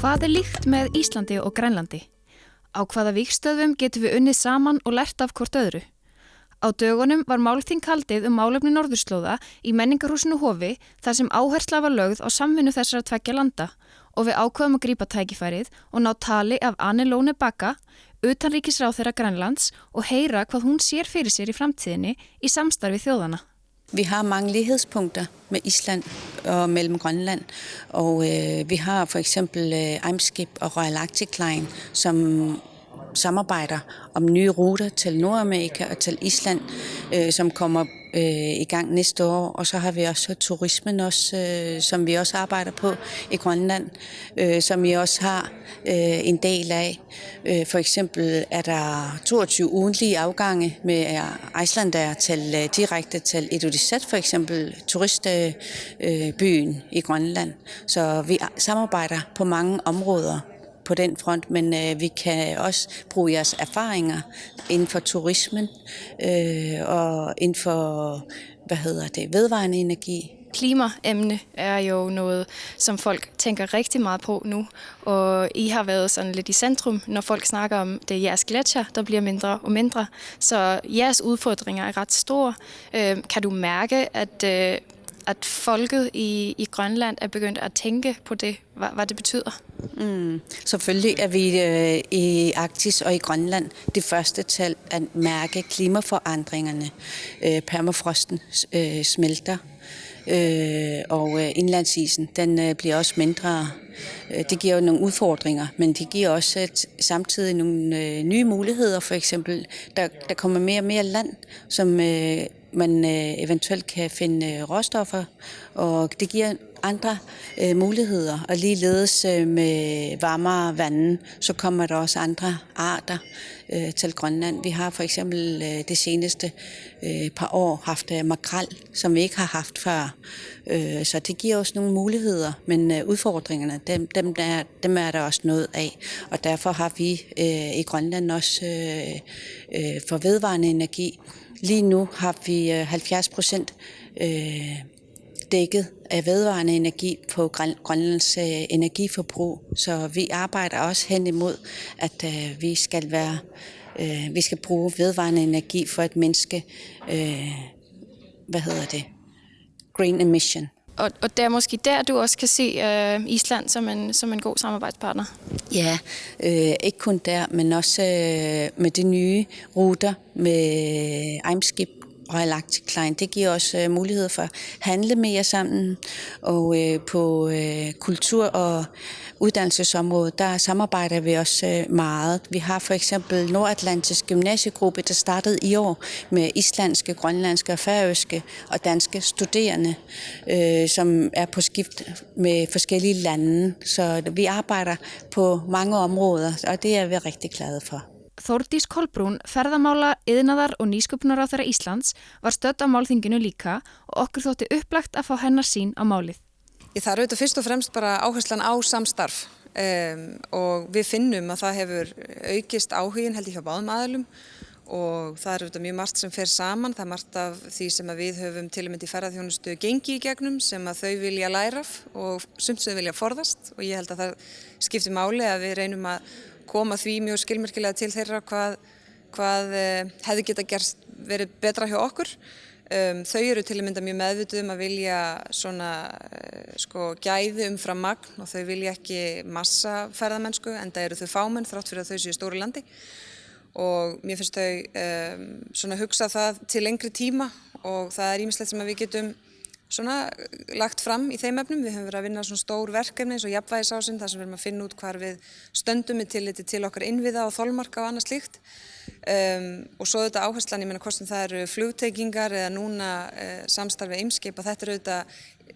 Hvað líkt með Íslandi og Grænlandi? Á hvaða vígstöðum getum við unnið saman og lært af hvort öðru? Á dögunum var málþing haldið málefni norðurslóða í menningarhúsinu Hofi þar sem áhersla var lögð á samvinnu þessara tveggja landa og við ákveðum að grípa tækifærið og ná tali af Ane Lone Bagga, utanríkisráðherra Grænlands og heyra hvað hún sér fyrir sér í framtíðinni í samstarfi þjóðana. Vi har mange lighedspunkter med Island og mellem Grønland, og vi har for eksempel Eimskip og Royal Arctic Line, som samarbejder om nye ruter til Nordamerika og til Island, som kommer i gang næste år. Og så har vi også turismen, som vi også arbejder på i Grønland, som vi også har en del af. For eksempel er der 22 ugentlige afgange med Icelandair direkte til Ilulissat, for eksempel turistbyen i Grønland. Så vi samarbejder på mange områder på den front, men vi kan også bruge jeres erfaringer inden for turismen og inden for, vedvarende energi. Klimaemne er jo noget, som folk tænker rigtig meget på nu, og I har været sådan lidt i centrum, når folk snakker om, det er jeres gletsjer, der bliver mindre og mindre, så jeres udfordringer er ret store. Kan du mærke, at folket i Grønland er begyndt at tænke på det, hvad det betyder? Selvfølgelig er vi i Arktis og i Grønland det første til at mærke klimaforandringerne. Permafrosten smelter, og indlandsisen den bliver også mindre. Det giver jo nogle udfordringer, men det giver også samtidig nogle nye muligheder. For eksempel, der kommer mere og mere land, som man eventuelt kan finde råstoffer, og det giver andre muligheder. Og ligeledes med varmere vande, så kommer der også andre arter til Grønland. Vi har for eksempel det seneste par år haft makrel, som vi ikke har haft før. Så det giver os nogle muligheder, men udfordringerne, dem er der også noget af. Og derfor har vi i Grønland også for vedvarende energi. Lige nu har vi 70% dækket af vedvarende energi på Grønlands energiforbrug. Så vi arbejder også hen imod, at vi skal bruge vedvarende energi for at mindske, green emission. Og det er måske der, du også kan se Island som en god samarbejdspartner? Ja, ikke kun der, men også med de nye ruter med Eimskip Royal Arctic Line. Det giver os mulighed for at handle mere sammen, og på kultur- og uddannelsesområdet, der samarbejder vi også meget. Vi har for eksempel Nordatlantisk Gymnasiegruppe, der startede i år med islandske, grønlandske, færøske og danske studerende, som er på skift med forskellige lande. Så vi arbejder på mange områder, og det er vi rigtig glade for. Þórdís Kolbrún, ferðamála, iðnaðar og nýsköpunarráðherra Íslands, var stödd á málþinginu líka og okkur þótti upplagt að fá hennar sýn á málið. Það er auðvitað fyrst og fremst bara áherslan á samstarf og við finnum að það hefur aukist áhugin held ég hjá báðum aðilum og það er auðvitað mjög margt sem fer saman. Það er margt af því sem að við höfum til og með í ferðaþjónustu gengi í gegnum sem að þau vilja læra af og sumt sem þau vilja forðast, og ég held að það skiptir máli að við reynum að koma því mjög skilmerkilega til þeirra hvað hefði geta verið betra hjá okkur. Þau eru til að mynda mjög meðvituð að vilja svona gæði umfram magn og þau vilja ekki massa ferðamennsku, enda eru þau fámenn þrátt fyrir að þau séu stóru landi. Og mér finnst þau svona hugsa það til lengri tíma og það er ýmislegt sem að við getum svona lagt fram í þeim efnum. Við höfum verið að vinna svona stór verkefni eins og jafnvægisásinn, þar sem við erum að finna út hvar við stöndum með tilliti til okkar innviða og þolmarka og annað slíkt. Og svo auðvitað áherslan, ég meina hvort sem það eru flugtengingar eða núna samstarfi Eimskip, að þetta eru auðvitað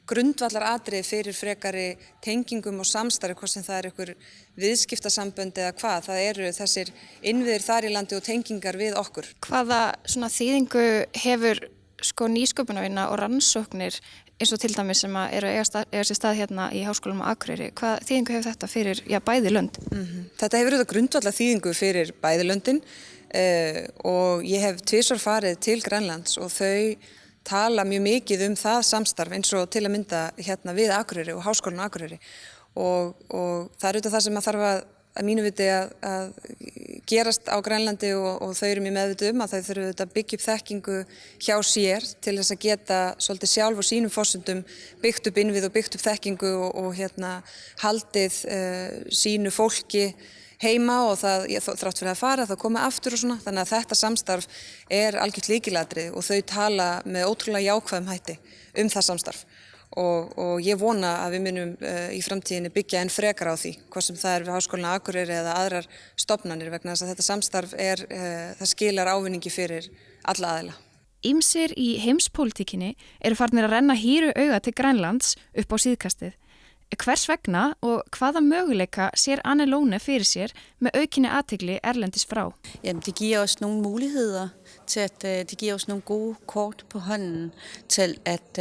grundvallar atriði fyrir frekari tengingum og samstarfi, hvort sem það eru ykkur viðskiptasambönd eða hvað. Það eru þessir innviðir þar í landi og tengingar við okkur. Hvaða svona þýðingu hefur nýsköpunarvinna og rannsóknir eins og til dæmis sem eru að eiga sér stað hérna í Háskólanum á Akureyri? Hvað þýðingu hefur þetta fyrir bæði lönd? Þetta hefur auðvitað grundvallar þýðingu fyrir bæði löndin og ég hef tvisvar farið til Grænlands og þau tala mjög mikið það samstarf eins og til að mynda hérna við Akureyri og Háskólanum á Akureyri. og það auðvitað það sem að þarf að mínu viti að gerast á Grænlandi og þau eru mjög meðvituð að þau þurfum auðvitað að byggja upp þekkingu hjá sér til þess að geta svolítið sjálf og sínum forsendum byggt upp innvið og byggt upp þekkingu og haldið sínu fólki heima og það þrátt fyrir að fara þá koma aftur og svona, þannig að þetta samstarf algjört lykilatriði og þau tala með ótrúlega jákvæðum hætti það samstarf. Og ég vona að við munum í framtíðinni byggja enn frekar á því, hvað sem það við Háskólann á Akureyri eða aðrar stofnanir vegna þess að þetta samstarf það skilar ávinningi fyrir alla aðila. Ýmsir í heimspólitíkinni eru farnir að renna hýru auga til Grænlands upp á síðkastið. Hvers vegna og hvaða möguleika ser Anne Lone fyrir sér med aukinni athygli erlendis frá? Jamen, det giver os nogle muligheder til det giver os nogle gode kort på hånden til at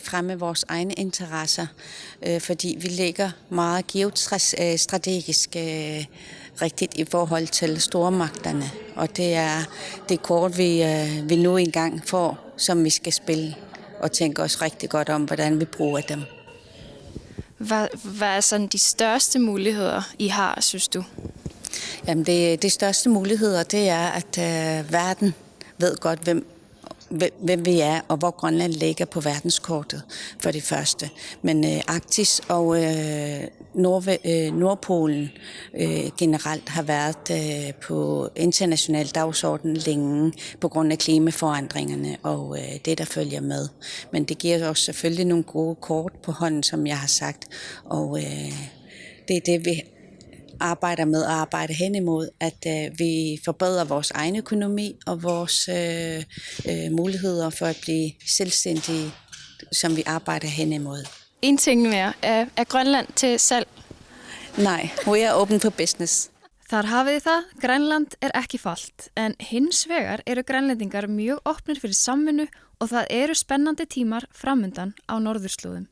fremme vores egne interesser, fordi vi ligger meget geostrategisk rigtigt i forhold til stormagterne, og det det kort vi nu engang får, som vi skal spille og tænke os rigtig godt om, hvordan vi bruger dem. Hvad sådan de største muligheder, I har, synes du? Jamen, det største muligheder, det at verden ved godt, hvem vi og hvor Grønland ligger på verdenskortet for det første. Men Arktis og Nordpolen generelt har været på international dagsorden længe på grund af klimaforandringerne og det, der følger med. Men det giver os selvfølgelig nogle gode kort på hånden, som jeg har sagt, og det det, vi arbejder med og arbejder hen imod, at vi forbedrer vores egen økonomi og vores muligheder for at blive selvstændige, som vi arbejder hen imod. En ting mere. Er Grønland til salg? Nej, we are open for business. Þar hafið þið það, Grænland ekki falt, en hins vegar eru grænlendingar mjög opnir fyrir samvinnu og það eru spennandi tímar framundan á norðurslóðum.